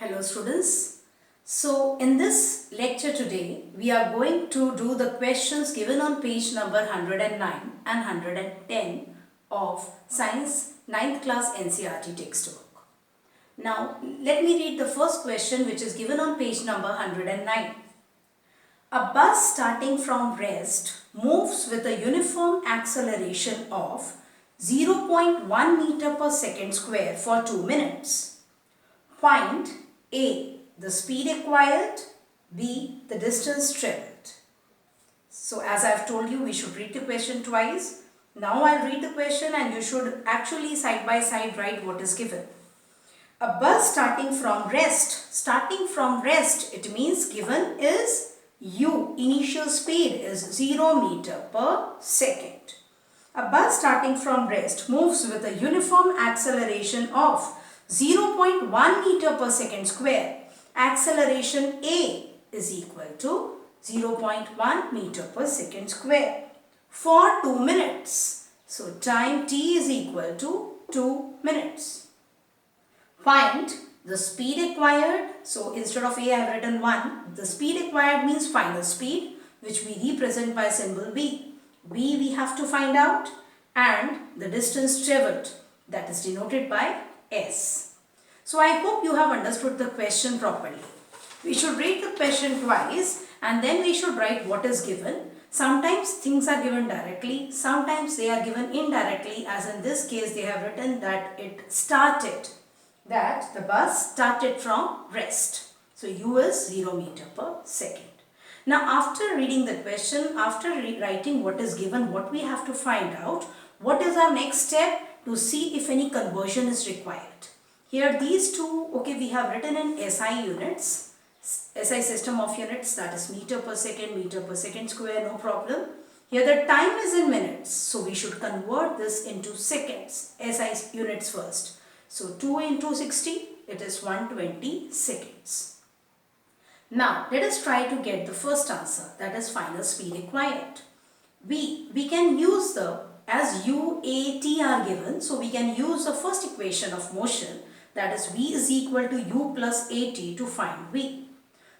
Hello students. So in this lecture today we are going to do the questions given on page number 109 and 110 of Science 9th class NCERT textbook. Now let me read the first question which is given on page number 109. A bus starting from rest moves with a uniform acceleration of 0.1 meter per second square for 2 minutes. Find A. The speed acquired. B. The distance travelled. So as I have told you, we should read the question twice. Now I'll read the question and you should actually side by side write what is given. A bus starting from rest. Starting from rest, it means given is U. Initial speed is 0 meter per second. A bus starting from rest moves with a uniform acceleration of 0.1 meter per second square. Acceleration A is equal to 0.1 meter per second square for 2 minutes. So time t is equal to 2 minutes. Find the speed acquired. So instead of A I have written 1. The speed acquired means final speed, which we represent by symbol B. B we have to find out, and the distance travelled, that is denoted by S. So I hope you have understood the question properly. We should read the question twice and then we should write what is given. Sometimes things are given directly, sometimes they are given indirectly, as in this case they have written that the bus started from rest. So U is 0 meter per second. Now after reading the question, after writing what is given, what we have to find out, what is our next step to see if any conversion is required. Here these two, okay, we have written in SI units, SI system of units, that is meter per second square, no problem. Here the time is in minutes, so we should convert this into seconds, SI units first. So 2 into 60, it is 120 seconds. Now let us try to get the first answer, that is final speed acquired. We can use as U, A, T are given, so we can use the first equation of motion, that is V is equal to U plus AT to find V.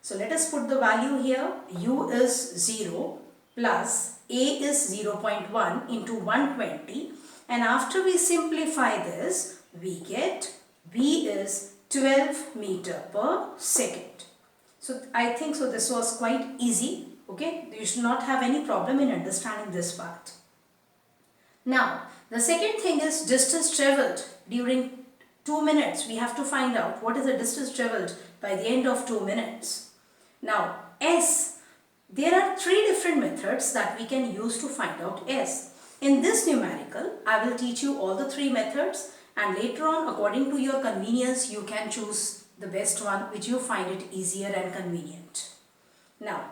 So let us put the value here. U is 0 plus A is 0.1 into 120, and after we simplify this, we get V is 12 meter per second. So I think so this was quite easy. Okay, you should not have any problem in understanding this part. Now the second thing is distance travelled during 2 minutes. We have to find out what is the distance travelled by the end of 2 minutes. Now S, there are 3 different methods that we can use to find out S. In this numerical, I will teach you all the 3 methods, and later on according to your convenience you can choose the best one which you find it easier and convenient. Now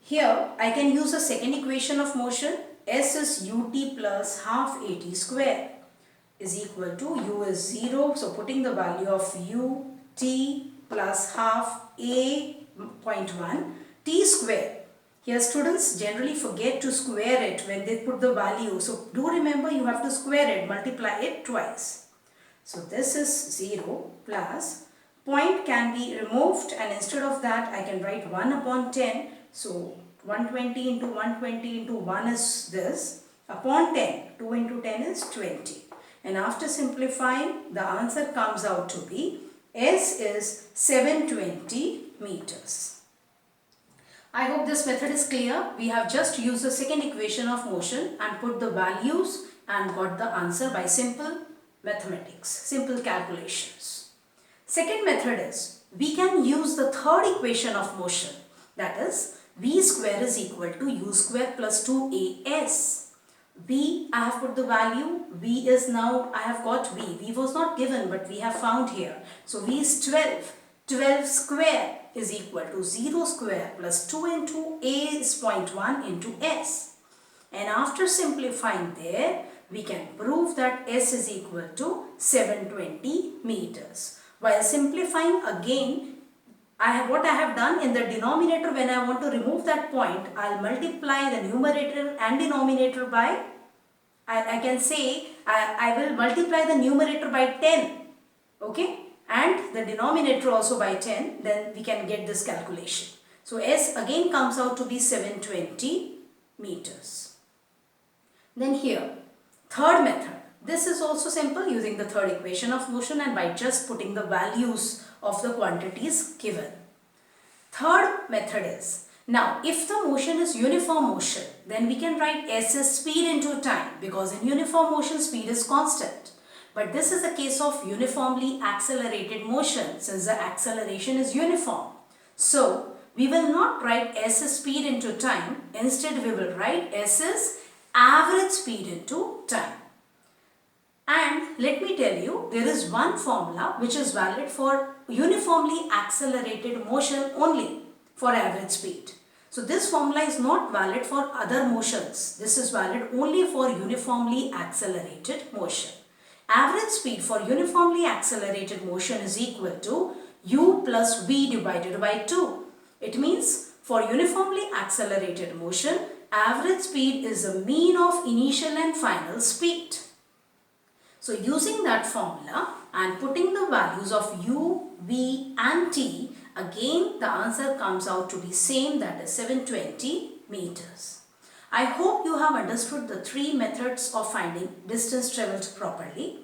here I can use the second equation of motion. S is ut plus half at square is equal to U is 0. So putting the value of ut plus half a.1 t square. Here students generally forget to square it when they put the value. So do remember you have to square it, multiply it twice. So this is 0 plus, point can be removed, and instead of that I can write 1 upon 10. So 120 into 120 into 1 is this, upon 10, 2 into 10 is 20. And after simplifying, the answer comes out to be S is 720 meters. I hope this method is clear. We have just used the second equation of motion and put the values and got the answer by simple mathematics, simple calculations. Second method is we can use the third equation of motion, that is V square is equal to U square plus 2AS. V, I have put the value, V is now, I have got V. V was not given but we have found here. So V is 12. 12 square is equal to 0 square plus 2 into A is 0.1 into S. And after simplifying there, we can prove that S is equal to 720 meters. While simplifying again, what I have done in the denominator, when I want to remove that point, I'll multiply the numerator and denominator by, I can say, I will multiply the numerator by 10, okay, and and the denominator also by 10, then we can get this calculation. So S again comes out to be 720 meters. Then here, third method. This is also simple, using the third equation of motion and by just putting the values of the quantities given. Third method is, now if the motion is uniform motion, then we can write S as speed into time, because in uniform motion speed is constant. But this is a case of uniformly accelerated motion, since the acceleration is uniform. So we will not write S as speed into time. Instead we will write S as average speed into time. And let me tell you, there is one formula which is valid for uniformly accelerated motion only, for average speed. So this formula is not valid for other motions. This is valid only for uniformly accelerated motion. Average speed for uniformly accelerated motion is equal to u plus v divided by 2. It means for uniformly accelerated motion, average speed is the mean of initial and final speed. So using that formula and putting the values of u, v and t, again the answer comes out to be same, that is 720 meters. I hope you have understood the three methods of finding distance travelled properly.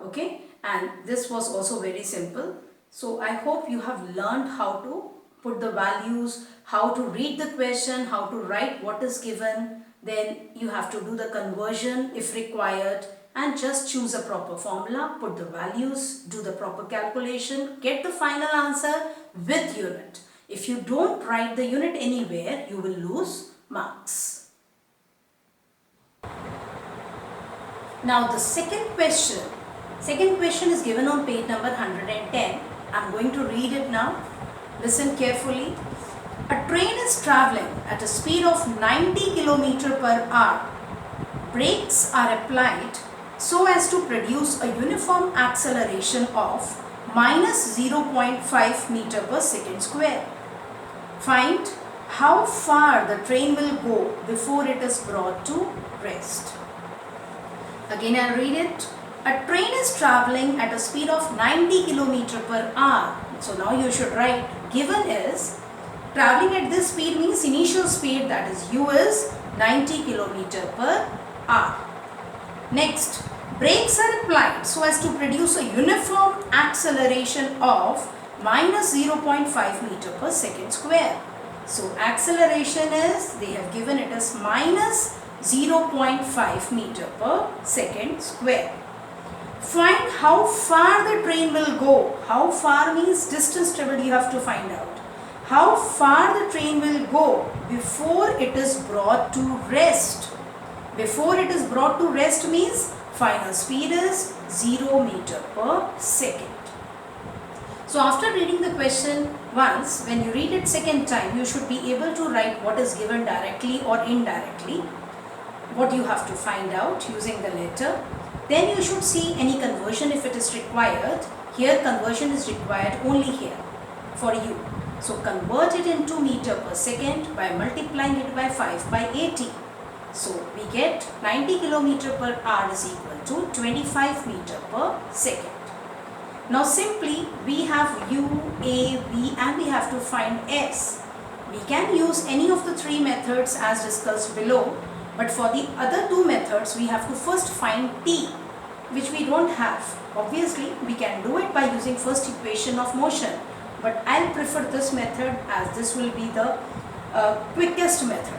Okay, and this was also very simple. So I hope you have learned how to put the values, how to read the question, how to write what is given. Then you have to do the conversion if required, and just choose a proper formula, put the values, do the proper calculation, get the final answer with unit. If you don't write the unit anywhere, you will lose marks. Now the second question is given on page number 110. I'm going to read it now. Listen carefully. A train is traveling at a speed of 90 km per hour. Brakes are applied so as to produce a uniform acceleration of minus 0.5 meter per second square. Find how far the train will go before it is brought to rest. Again I'll read it. A train is traveling at a speed of 90 km per hour. So now you should write, given is, traveling at this speed means initial speed, that is u is 90 km per hour. Next, brakes are applied so as to produce a uniform acceleration of minus 0.5 meter per second square. So acceleration is, they have given it as minus 0.5 meter per second square. Find how far the train will go. How far means distance travelled, you have to find out. How far the train will go before it is brought to rest. Before it is brought to rest means final speed is 0 meter per second. So after reading the question once, when you read it second time, you should be able to write what is given directly or indirectly, what you have to find out using the letter. Then you should see any conversion if it is required. Here conversion is required only here for you. So convert it into meter per second by multiplying it by 5 by 80. So we get 90 km per hour is equal to 25 meter per second. Now simply we have u, a, v and we have to find s. We can use any of the three methods as discussed below. But for the other two methods, we have to first find t, which we don't have. Obviously, we can do it by using first equation of motion. But I'll prefer this method as this will be the quickest method,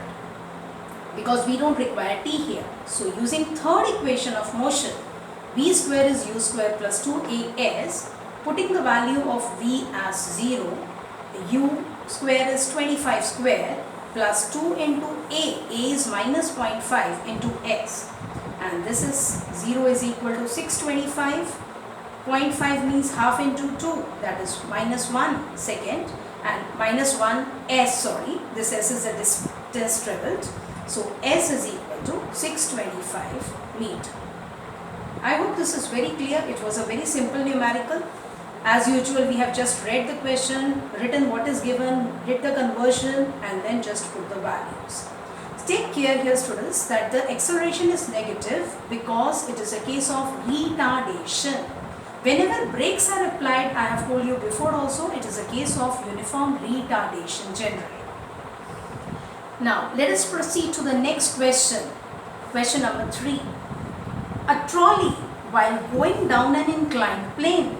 because we don't require t here. So using third equation of motion, v square is u square plus 2as, putting the value of v as 0, u square is 25 square, plus 2 into a is minus 0.5 into s, and this is 0 is equal to 625, 0.5 means half into 2, that is minus 1 second, and minus 1 s, sorry, this s is the distance travelled, so s is equal to 625 meter. I hope this is very clear. It was a very simple numerical. As usual, we have just read the question, written what is given, did the conversion, and then just put the values. Take care here, students, that the acceleration is negative because it is a case of retardation. Whenever brakes are applied, I have told you before also, it is a case of uniform retardation generally. Now, let us proceed to the next question. Question number 3. A trolley, while going down an inclined plane,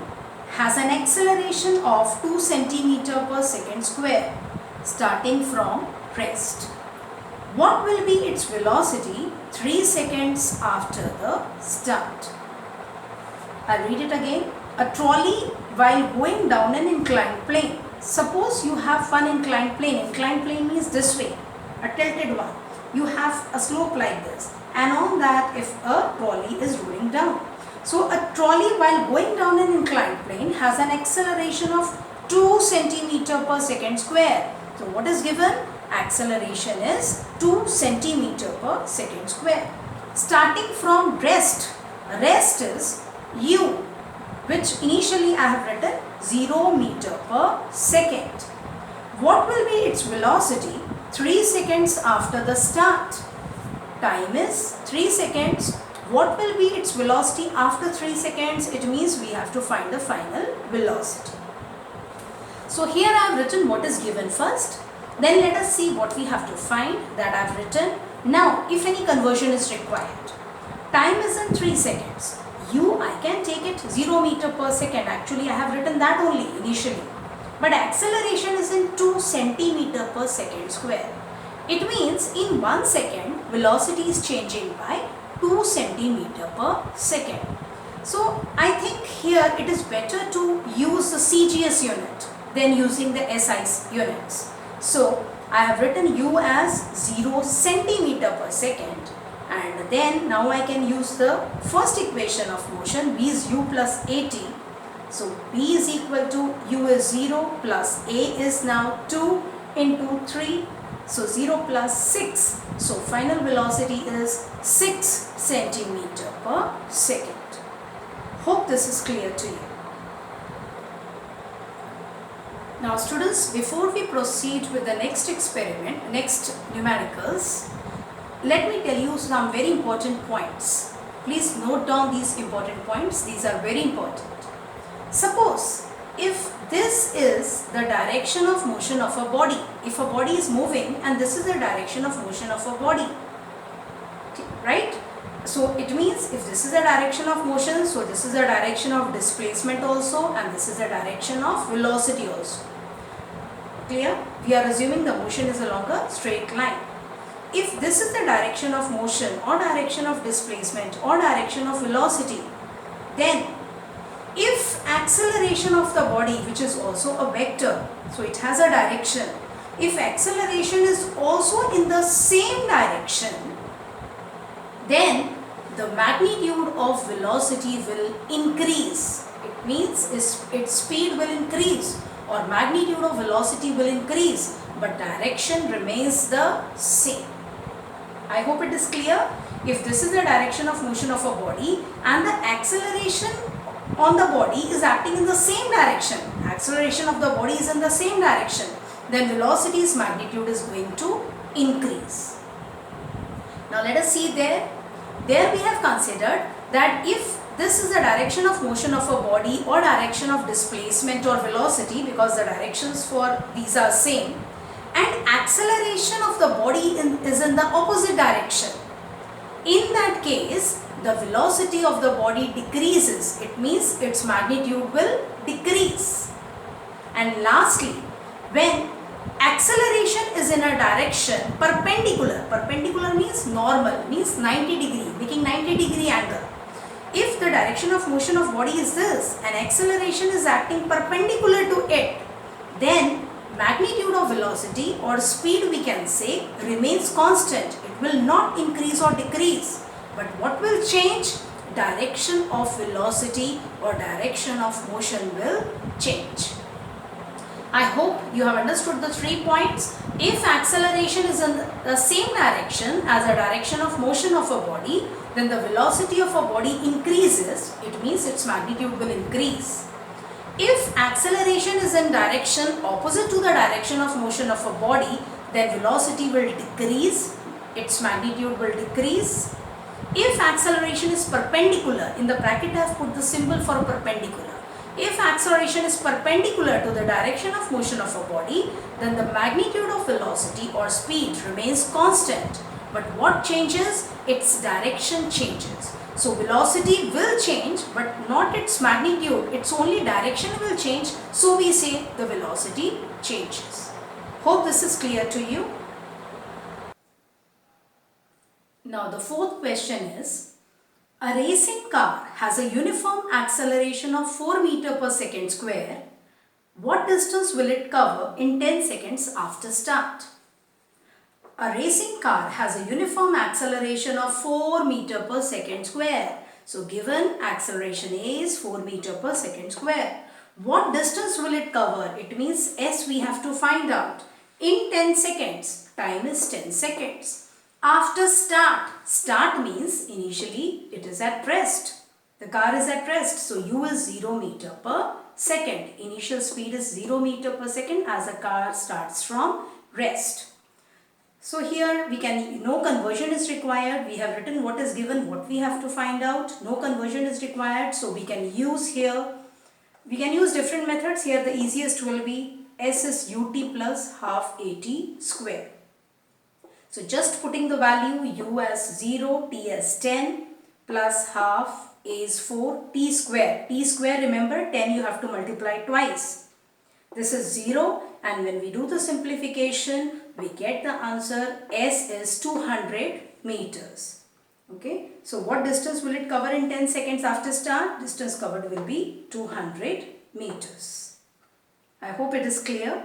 has an acceleration of 2 cm per second square, starting from rest. What will be its velocity 3 seconds after the start? I'll read it again. A trolley, while going down an inclined plane. Suppose you have one inclined plane. Inclined plane means this way, a tilted one. You have a slope like this, and on that if a trolley is rolling down. So a trolley, while going down an inclined plane, has an acceleration of 2 cm per second square. So what is given? Acceleration is 2 cm per second square. Starting from rest. Rest is u, which initially I have written 0 meter per second. What will be its velocity 3 seconds after the start? Time is 3 seconds. What will be its velocity after 3 seconds? It means we have to find the final velocity. So here I have written what is given first. Then let us see what we have to find that I have written. Now, if any conversion is required. Time is in 3 seconds. I can take it 0 meter per second. Actually, I have written that only initially. But acceleration is in 2 centimeter per second square. It means in 1 second, velocity is changing by 2 centimeter per second. So, I think here it is better to use the CGS unit than using the SI units. So, I have written u as 0 centimeter per second. And then now I can use the first equation of motion, v is u plus at. So b is equal to u is 0 plus a is now 2 into 3. So 0 plus 6. So final velocity is 6 centimeter per second. Hope this is clear to you. Now students, before we proceed with the next experiment, next numericals, let me tell you some very important points. Please note down these important points. These are very important. Suppose if this is the direction of motion of a body, if a body is moving and this is the direction of motion of a body, right? So it means if this is the direction of motion, so this is the direction of displacement also, and this is the direction of velocity also. Clear? We are assuming the motion is along a straight line. If this is the direction of motion or direction of displacement or direction of velocity, then if acceleration of the body, which is also a vector, so it has a direction, if acceleration is also in the same direction, then the magnitude of velocity will increase. It means its speed will increase or magnitude of velocity will increase, but direction remains the same. I hope it is clear. If this is the direction of motion of a body and the acceleration on the body is acting in the same direction, acceleration of the body is in the same direction, then velocity's magnitude is going to increase. Now let us see there. There we have considered that if this is the direction of motion of a body or direction of displacement or velocity, because the directions for these are same, and acceleration of the body is in the opposite direction. In that case, the velocity of the body decreases. It means its magnitude will decrease. And lastly, when acceleration is in a direction perpendicular, perpendicular means normal, means 90 degree, making 90 degree angle. If the direction of motion of body is this and acceleration is acting perpendicular to it, then magnitude of velocity or speed, we can say, remains constant. It will not increase or decrease. But what will change? Direction of velocity or direction of motion will change. I hope you have understood the 3 points. If acceleration is in the same direction as the direction of motion of a body, then the velocity of a body increases. It means its magnitude will increase. If acceleration is in direction opposite to the direction of motion of a body, then velocity will decrease, its magnitude will decrease. If acceleration is perpendicular, in the bracket I have put the symbol for perpendicular. If acceleration is perpendicular to the direction of motion of a body, then the magnitude of velocity or speed remains constant. But what changes? Its direction changes. So velocity will change, but not its magnitude. Its only direction will change. So we say the velocity changes. Hope this is clear to you. Now the fourth question is, a racing car has a uniform acceleration of 4 meter per second square. What distance will it cover in 10 seconds after start? A racing car has a uniform acceleration of 4 meter per second square. So given acceleration A is 4 meter per second square. What distance will it cover? It means S we have to find out. In 10 seconds. Time is 10 seconds. After start. Start means initially it is at rest. The car is at rest. So U is 0 meter per second. Initial speed is 0 meter per second as the car starts from rest. So here we can, no conversion is required. We have written what is given, what we have to find out. No conversion is required. So we can use here, we can use different methods. Here the easiest will be S is ut plus half at square. So just putting the value U as 0, T as 10 plus half A is 4, T square. T square, remember 10 you have to multiply twice. This is 0 and when we do the simplification, we get the answer S is 200 meters. Okay. So what distance will it cover in 10 seconds after start? Distance covered will be 200 meters. I hope it is clear.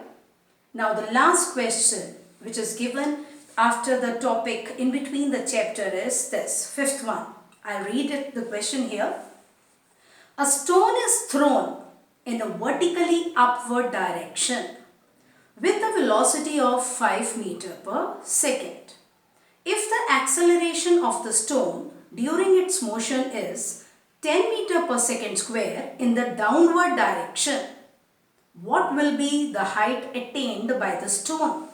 Now the last question which is given after the topic in between the chapter is this, fifth one. I'll read it, the question here. A stone is thrown in a vertically upward direction with a velocity of 5 meter per second. If the acceleration of the stone during its motion is 10 meter per second square in the downward direction, what will be the height attained by the stone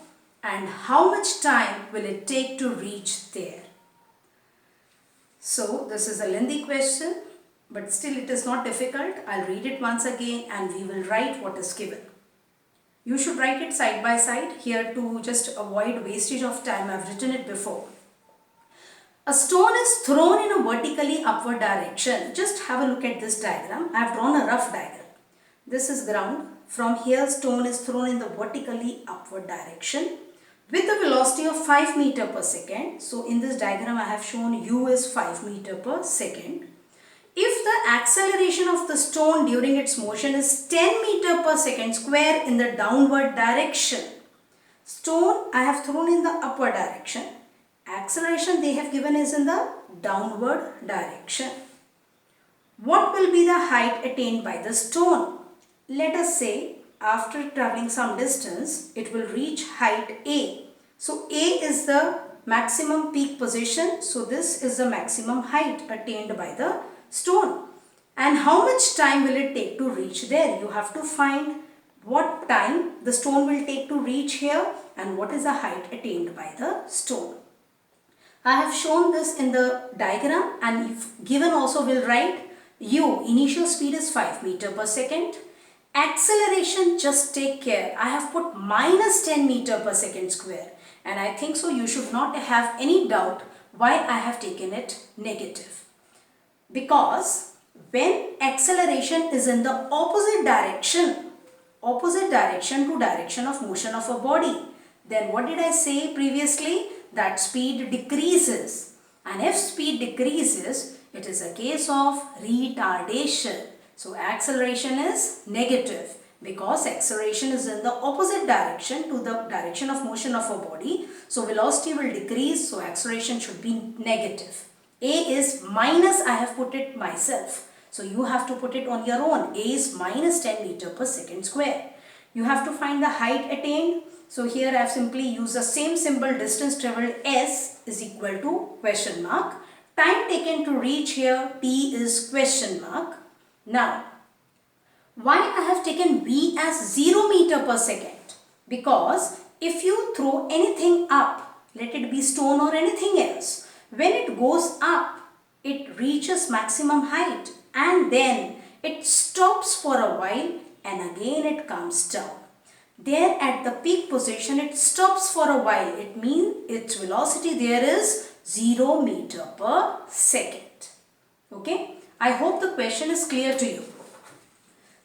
and how much time will it take to reach there? So this is a lengthy question, but still it is not difficult. I'll read it once again and we will write what is given. You should write it side by side. Here to just avoid wastage of time, I've written it before. A stone is thrown in a vertically upward direction. Just have a look at this diagram. I've drawn a rough diagram. This is ground. From here stone is thrown in the vertically upward direction with a velocity of 5 meter per second. So in this diagram I have shown U is 5 meter per second. If the acceleration of the stone during its motion is 10 meter per second square in the downward direction, stone I have thrown in the upward direction, acceleration they have given is in the downward direction. What will be the height attained by the stone? Let us say after traveling some distance, it will reach height A. So A is the maximum peak position. So this is the maximum height attained by the stone. And how much time will it take to reach there? You have to find what time the stone will take to reach here and what is the height attained by the stone. I have shown this in the diagram and if given also will write U, initial speed is 5 meter per second. Acceleration, just take care. I have put minus 10 meter per second square and I think so you should not have any doubt why I have taken it negative. Because when acceleration is in the opposite direction to direction of motion of a body, then what did I say previously? That speed decreases. And if speed decreases, it is a case of retardation. So acceleration is negative because acceleration is in the opposite direction to the direction of motion of a body. So velocity will decrease, so acceleration should be negative. A is minus, I have put it myself. So you have to put it on your own. A is minus 10 meter per second square. You have to find the height attained. So here I have simply used the same symbol, distance travelled S is equal to question mark. Time taken to reach here, T is question mark. Now, why I have taken V as 0 meter per second? Because if you throw anything up, let it be stone or anything else, when it goes up, it reaches maximum height and then it stops for a while and again it comes down. There at the peak position it stops for a while. It means its velocity there is 0 meter per second. Okay. I hope the question is clear to you.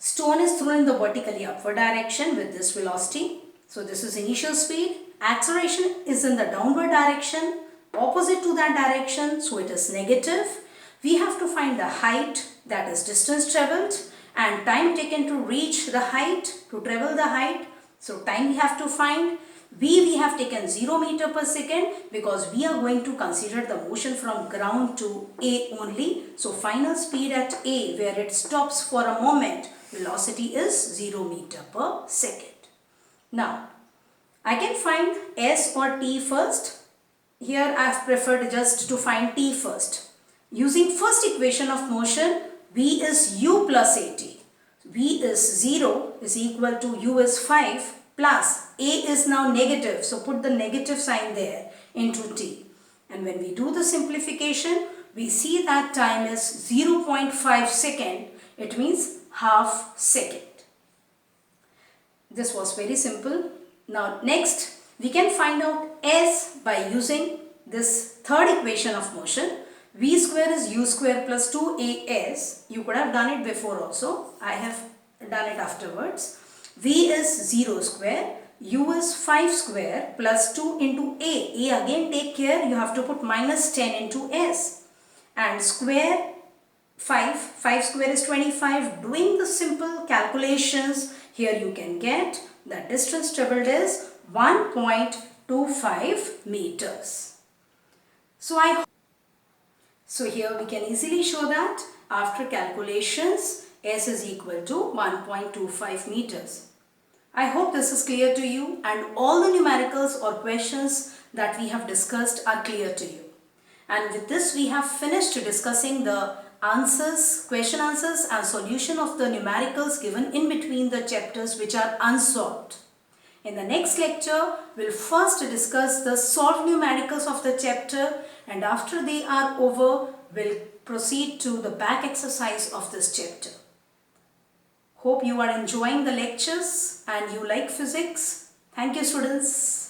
Stone is thrown in the vertically upward direction with this velocity. So this is initial speed. Acceleration is in the downward direction, opposite to that direction, so it is negative. We have to find the height, that is distance travelled, and time taken to reach the height, to travel the height. So time we have to find. We have taken 0 meter per second because we are going to consider the motion from ground to A only. So final speed at A, where it stops for a moment, velocity is 0 meter per second. Now, I can find S or T first. Here I have preferred just to find T first. Using first equation of motion, V is U plus AT. V is 0 is equal to U is 5 plus A is now negative. So put the negative sign there into T. And when we do the simplification, we see that time is 0.5 second. It means half second. This was very simple. Now next we can find out S by using this third equation of motion. V square is U square plus 2AS. You could have done it before also. I have done it afterwards. V is 0 square. U is 5 square plus 2 into A. A again take care. You have to put minus 10 into S. And square 5. 5 square is 25. Doing the simple calculations, here you can get that distance travelled is 1.25 meters. So here we can easily show that after calculations, S is equal to 1.25 meters. I hope this is clear to you and all the numericals or questions that we have discussed are clear to you. And with this we have finished discussing the answers, question answers and solution of the numericals given in between the chapters which are unsolved. In the next lecture, we'll first discuss the solved numericals of the chapter, and after they are over, we'll proceed to the back exercise of this chapter. Hope you are enjoying the lectures and you like physics. Thank you, students.